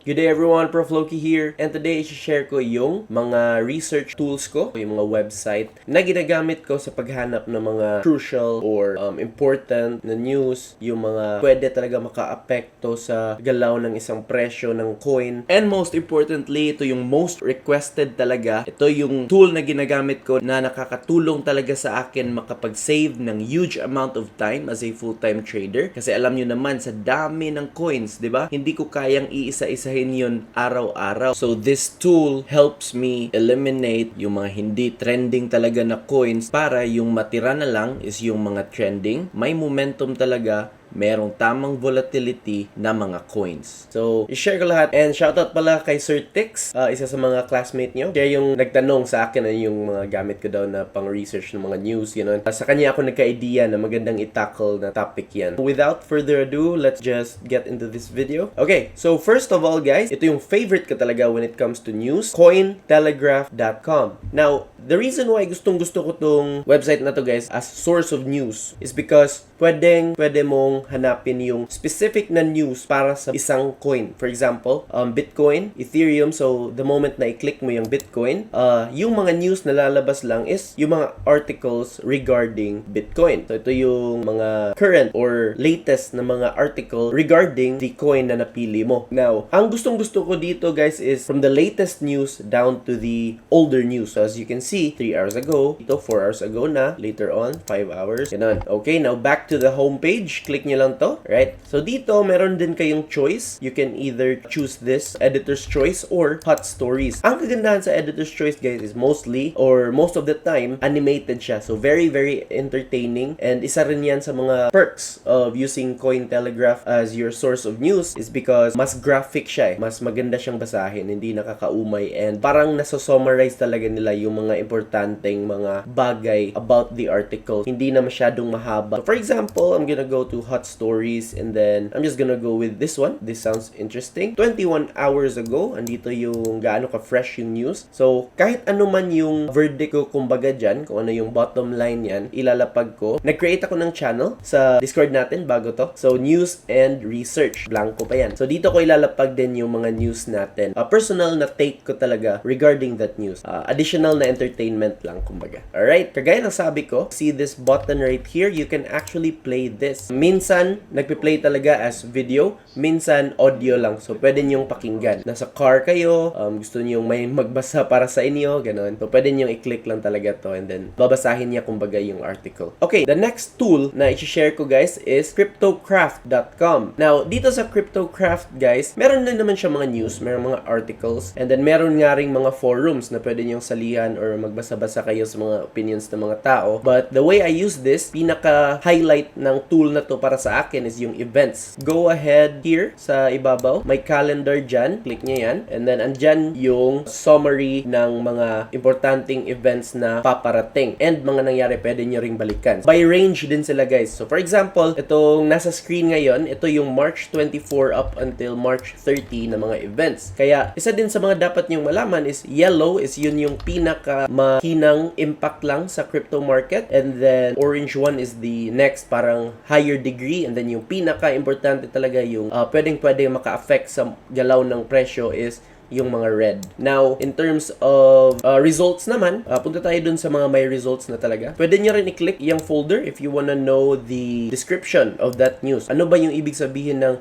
Good day everyone, ProfLoki here. And today, i-share ko yung mga research tools ko, yung mga website na ginagamit ko sa paghanap ng mga crucial or important na news, yung mga pwede talaga maka-apekto sa galaw ng isang presyo ng coin. And most importantly, ito yung most requested talaga. Ito yung tool na ginagamit ko na nakakatulong talaga sa akin makapag-save ng huge amount of time as a full-time trader. Kasi alam nyo naman, sa dami ng coins, di ba? Hindi ko kayang iisa-isahin yun araw-araw. So this tool helps me eliminate yung mga hindi trending talaga na coins para yung matira na lang is yung mga trending. May momentum talaga, merong tamang volatility na mga coins. So, i-share ko lahat. And shoutout pala kay Sir Tix, isa sa mga classmate nyo. Siya yung nagtanong sa akin na yung mga gamit ko daw na pang-research ng mga news, gano'n. Sa kanya ako nagka-idea na magandang i-tackle na topic yan. Without further ado, let's just get into this video. Okay, so first of all guys, ito yung favorite ko talaga when it comes to news, cointelegraph.com. Now, the reason why gustong-gusto ko tong website na to guys as source of news is because pwede mong hanapin yung specific na news para sa isang coin. For example, Bitcoin, Ethereum. So, the moment na i-click mo yung Bitcoin, yung mga news na lalabas lang is yung mga articles regarding Bitcoin. So, ito yung mga current or latest na mga article regarding the coin na napili mo. Now, ang gustong-gusto ko dito guys is from the latest news down to the older news. So, as you can see, 3 hours ago, ito 4 hours ago na, later on, 5 hours. Ganun. Okay, now back to the home page. Click nyo lang to, right? So dito, meron din kayong choice. You can either choose this editor's choice or hot stories. Ang kagandahan sa editor's choice, guys, is mostly or most of the time, animated siya. So very, very entertaining. And isa rin yan sa mga perks of using Cointelegraph as your source of news is because mas graphic siya eh. Mas maganda siyang basahin, hindi nakakaumay. And parang nasa-summarize talaga nila yung mga importanteng mga bagay about the article. Hindi na masyadong mahaba. So for example, I'm gonna go to hot stories and then I'm just gonna go with this one. This sounds interesting. 21 hours ago, andito yung gaano ka-fresh yung news. So, kahit ano man yung verdict ko kumbaga dyan, kung ano yung bottom line yan, ilalapag ko. Nag-create ako ng channel sa Discord natin bago to. So, news and research. Blanco pa yan. So, dito ko ilalapag din yung mga news natin. Personal na take ko talaga regarding that news. Additional na entertainment lang kumbaga. Alright? Kagaya ng sabi ko, see this button right here, you can actually play this. Minsan, nagpi-play talaga as video. Minsan, audio lang. So, pwede nyong pakinggan. Nasa car kayo, gusto nyong may magbasa para sa inyo, ganun. So, pwede nyong i-click lang talaga to and then babasahin niya kumbaga yung article. Okay, the next tool na i-share ko guys is cryptocraft.com. Now, dito sa Cryptocraft guys, meron din naman siya mga news, meron mga articles, and then meron nga ring mga forums na pwede nyong salihan or magbasa-basa kayo sa mga opinions ng mga tao. But the way I use this, pinaka-highlight ng tool na to para sa akin is yung events. Go ahead here sa ibabaw. May calendar dyan. Click nyo yan. And then, andyan yung summary ng mga importanteng events na paparating. And mga nangyari, pwede nyo ring balikan. By range din sila, guys. So, for example, itong nasa screen ngayon, ito yung March 24 up until March 30 na mga events. Kaya, isa din sa mga dapat nyong malaman is yellow is yun yung pinaka-mahinang impact lang sa crypto market. And then, orange one is the next parang higher degree, and then yung pinaka-importante talaga yung pwedeng-pwede maka-affect sa galaw ng presyo is yung mga red. Now, in terms of results naman, punta tayo dun sa mga may results na talaga. Pwede nyo rin i-click yung folder if you wanna know the description of that news. Ano ba yung ibig sabihin ng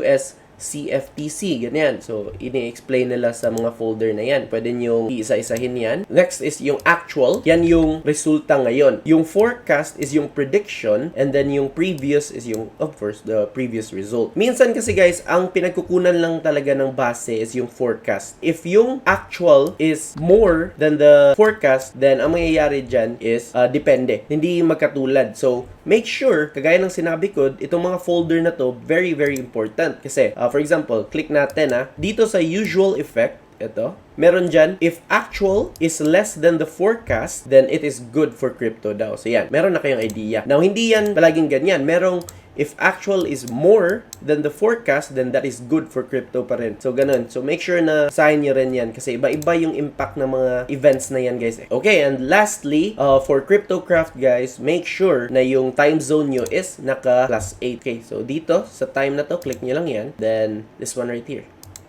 US CFTC, ganyan. So, ini-explain nila sa mga folder na yan. Pwede nyo iisa-isahin yan. Next is yung actual. Yan yung resulta ngayon. Yung forecast is yung prediction, and then yung previous is yung, of course, the previous result. Minsan kasi guys, ang pinagkukunan lang talaga ng base is yung forecast. If yung actual is more than the forecast, then ang mangyayari dyan is depende. Hindi magkatulad. So, make sure, kagaya ng sinabi ko, itong mga folder na to, very, very important. Kasi, for example, click natin dito sa usual effect, ito, meron dyan, if actual is less than the forecast, then it is good for crypto daw. So yan, meron na kayong idea. Now, hindi yan palaging ganyan. Merong if actual is more than the forecast, then that is good for crypto pa rin. So, ganun. So, make sure na sign nyo rin yan kasi iba-iba yung impact ng mga events na yan, guys. Okay, and lastly, for Cryptocraft, guys, make sure na yung time zone nyo is naka +8. Okay, so dito, sa time na to, click nyo lang yan. Then, this one right here.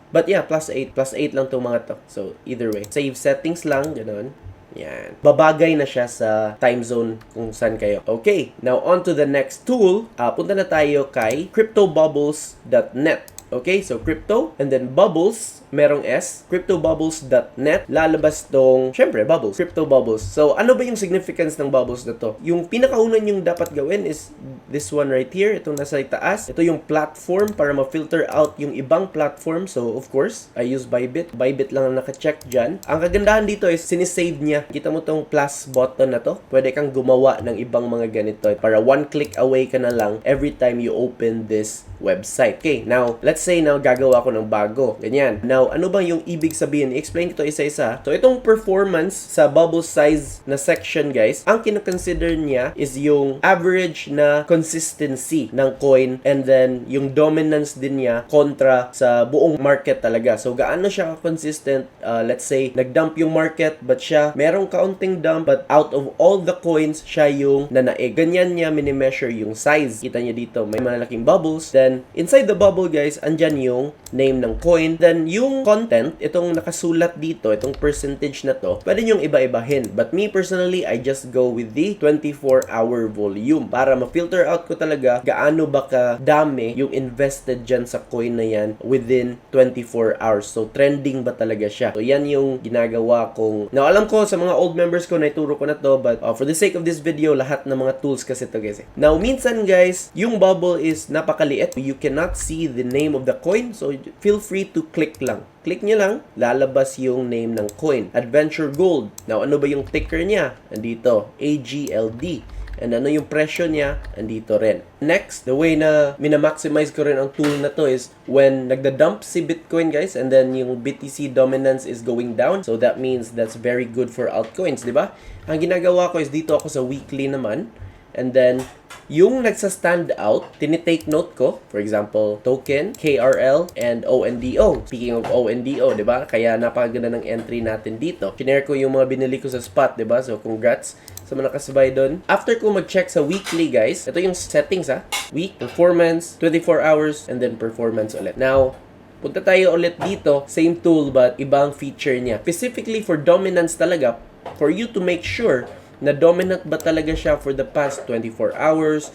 But yeah, +8. +8 lang itong mga to. So, either way. Save settings lang, ganun. Yan. Babagay na siya sa time zone kung saan kayo. Okay, now on to the next tool. Punta na tayo kay cryptobubbles.net. Okay, so crypto and then bubbles, merong S, cryptobubbles.net. Lalabas tong, syempre, bubbles, crypto bubbles. So, ano ba yung significance ng bubbles na to? Yung pinakaunan yung dapat gawin is this one right here, itong nasa itaas. Ito yung platform para ma-filter out yung ibang platform. So, of course, I use Bybit. Bybit lang ang naka-check dyan. Ang kagandahan dito is sinisave niya. Kita mo tong plus button na to. Pwede kang gumawa ng ibang mga ganito para one click away ka na lang every time you open this website. Okay, now, let's say na gagawa ko ng bago. Ganyan. Now, ano ba yung ibig sabihin? I-explain ko to isa-isa. So, itong performance sa bubble size na section, guys, ang kinoconsider niya is yung average na consistency ng coin and then yung dominance din niya kontra sa buong market talaga. So, gaano siya consistent? Let's say, nag-dump yung market but siya merong kaunting dump but out of all the coins, siya yung nanaig. Ganyan niya minimeasure yung size. Kita niyo dito, may malaking bubbles. Then, inside the bubble, guys, andyan yung name ng coin. Then, yung content, itong nakasulat dito, itong percentage na to, pwede nyong iba-ibahin. But me, personally, I just go with the 24-hour volume para ma-filter out ko talaga gaano ba kadami yung invested dyan sa coin na yan within 24 hours. So, trending ba talaga siya? So, yan yung ginagawa kong... Now, alam ko sa mga old members ko, naituro ko na to, but for the sake of this video, lahat ng mga tools kasi to, guys. Now, minsan, guys, yung bubble is napakaliit. You cannot see the name of the coin, so feel free to click lang. Click nyo lang, lalabas yung name ng coin. Adventure Gold. Now, ano ba yung ticker niya? Andito, AGLD. And ano yung presyo niya? Andito rin. Next, the way na minamaximize ko rin ang tool na to is when nagda-dump si Bitcoin, guys, and then yung BTC dominance is going down. So, that means that's very good for altcoins, di ba? Ang ginagawa ko is dito ako sa weekly naman. And then, yung nagsa-stand out, tinitake note ko, for example, token, KRL, and ONDO. Speaking of ONDO, di ba? Kaya napakaganda ng entry natin dito. Kinare ko yung mga binili ko sa spot, di ba? So, congrats sa mga nakasabay doon. After ko mag-check sa weekly, guys, ito yung settings, ha? Week, performance, 24 hours, and then performance ulit. Now, punta tayo ulit dito, same tool but ibang feature niya. Specifically for dominance talaga, for you to make sure na dominant ba talaga siya for the past 24 hours,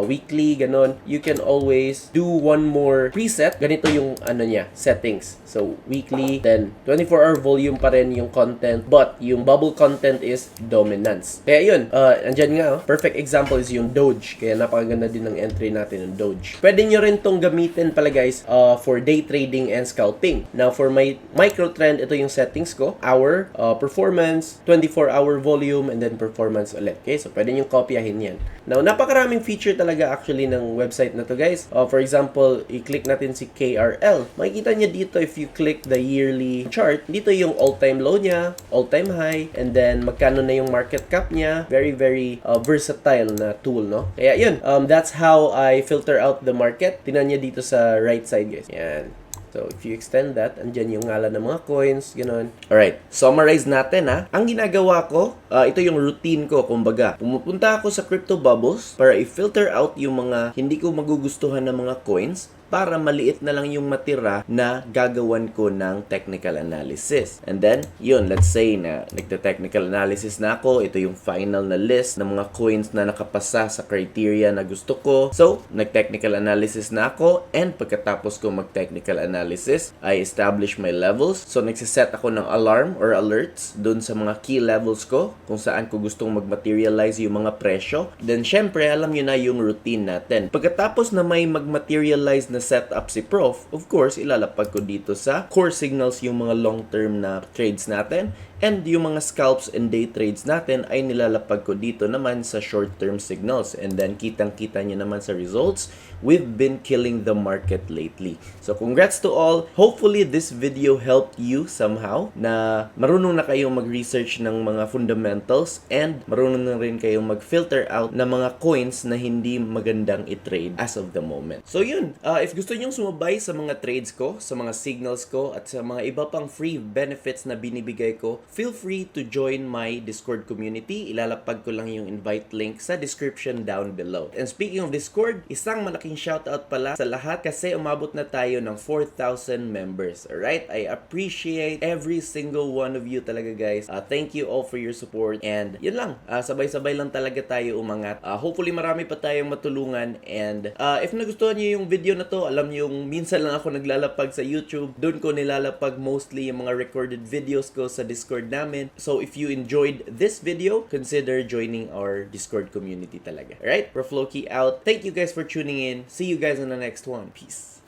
weekly, ganon, you can always do one more preset. Ganito yung ano niya, settings. So, weekly, then 24-hour volume pa rin yung content, but yung bubble content is dominance. Kaya yun, andyan nga, perfect example is yung Doge. Kaya napakaganda din ng entry natin ng Doge. Pwede nyo rin tong gamitin pala, guys, for day trading and scalping. Now, for my micro trend, ito yung settings ko. Hour, performance, 24-hour volume, and then performance ulit. Okay, so pwede nyo kopyahin yan. Now, napakaraming feature talaga actually ng website na to, guys. For example, i-click natin si KRL. Makikita niya dito if you click the yearly chart, dito yung all-time low niya, all-time high, and then magkano na yung market cap niya. Very, very versatile na tool, no? Kaya yun, that's how I filter out the market. Tingnan niya dito sa right side, guys. Yan. So, if you extend that, andyan yung ngalan ng mga coins, gano'n. Alright, summarize natin, ha. Ang ginagawa ko, ito yung routine ko, kumbaga. Pumupunta ako sa crypto bubbles para i-filter out yung mga hindi ko magugustuhan na mga coins para maliit na lang yung matira na gagawan ko ng technical analysis. And then, yun, let's say na nagte-technical analysis na ako, ito yung final na list ng mga coins na nakapasa sa criteria na gusto ko. So, nag-technical analysis na ako, and pagkatapos ko mag-technical analysis, I establish my levels. So, nagsiset ako ng alarm or alerts dun sa mga key levels ko, kung saan ko gustong mag-materialize yung mga presyo. Then, syempre, alam nyo na yung routine natin. Pagkatapos na may mag-materialize na setup si Prof, of course, ilalapag ko dito sa core signals yung mga long-term na trades natin, and yung mga scalps and day trades natin ay nilalapag ko dito naman sa short-term signals. And then, kitang-kita nyo naman sa results, we've been killing the market lately. So, congrats to all. Hopefully, this video helped you somehow na marunong na kayong mag-research ng mga fundamentals and marunong na rin kayong mag-filter out ng mga coins na hindi magandang i-trade as of the moment. So, yun. If gusto nyong sumabay sa mga trades ko, sa mga signals ko, at sa mga iba pang free benefits na binibigay ko feel free to join my Discord community. Ilalapag ko lang yung invite link sa description down below. And speaking of Discord, isang malaking shoutout pala sa lahat kasi umabot na tayo ng 4,000 members. Alright? I appreciate every single one of you talaga, guys. Thank you all for your support. And yun lang, sabay-sabay lang talaga tayo umangat. Hopefully marami pa tayong matulungan. And if nagustuhan niyo yung video na to, alam niyo yung minsan lang ako naglalapag sa YouTube. Doon ko nilalapag mostly yung mga recorded videos ko sa Discord namin. So if you enjoyed this video, consider joining our Discord community talaga. Alright? ProfLoki out. Thank you guys for tuning in. See you guys on the next one. Peace.